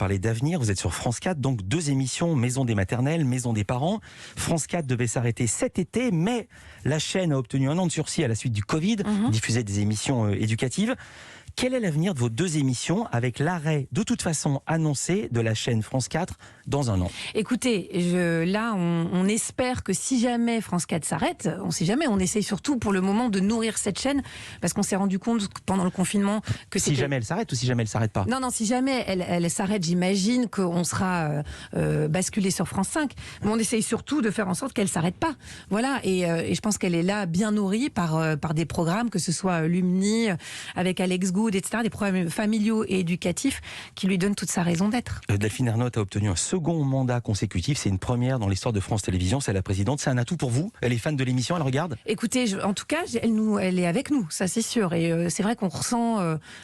parler d'avenir. Vous êtes sur France 4, donc 2 émissions, Maison des maternelles, Maison des parents. France 4 devait s'arrêter cet été, mais la chaîne a obtenu 1 an de sursis à la suite du Covid, diffuser des émissions éducatives. Quel est l'avenir de vos 2 émissions avec l'arrêt, de toute façon annoncé, de la chaîne France 4 dans 1 an? Écoutez, là, on espère que si jamais France 4 s'arrête, on ne sait jamais, on essaye surtout pour le moment de nourrir cette chaîne, parce qu'on s'est rendu compte pendant le confinement que Si jamais elle s'arrête ou si jamais elle ne s'arrête pas? Non, si jamais elle s'arrête, j'imagine qu'on sera basculé sur France 5. Mais on essaye surtout de faire en sorte qu'elle ne s'arrête pas. Voilà, et je pense qu'elle est là bien nourrie par des programmes, que ce soit Lumni, avec Alex Good, etc., des programmes familiaux et éducatifs qui lui donnent toute sa raison d'être. Delphine Ernotte a obtenu un second mandat consécutif. C'est une première dans l'histoire de France Télévisions. C'est la présidente. C'est un atout pour vous? Elle est fan de l'émission, elle regarde? Écoutez, en tout cas, elle est avec nous, ça c'est sûr. Et c'est vrai qu'on ressent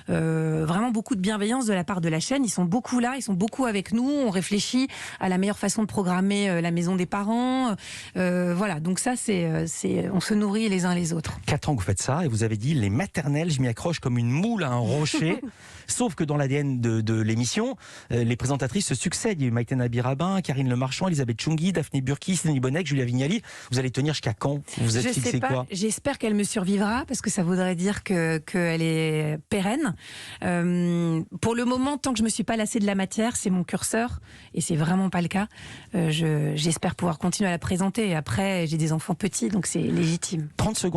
vraiment beaucoup de bienveillance de la part de la chaîne. Ils sont beaucoup là, ils sont beaucoup avec nous. On réfléchit à la meilleure façon de programmer la maison des parents. Voilà, donc ça, on se nourrit les uns les autres. 4 ans que vous faites ça et vous avez dit les maternelles, je m'y accroche comme une moule à un rocher. Sauf que dans l'ADN de l'émission, les présentatrices se succèdent. Il y a eu Maïtena Nabirabin, Karine Le Marchand, Elisabeth Chungui, Daphné Burki, Sidonie Bonnec, Julia Vignali. Vous allez tenir jusqu'à quand? Vous êtes fixé quoi? J'espère qu'elle me survivra, parce que ça voudrait dire qu'elle est pérenne. Pour le moment, tant que je me suis pas lassée de la matière, c'est mon curseur, et c'est vraiment pas le cas. J'espère pouvoir continuer à la présenter. Et après, j'ai des enfants petits, donc c'est légitime. 30 secondes.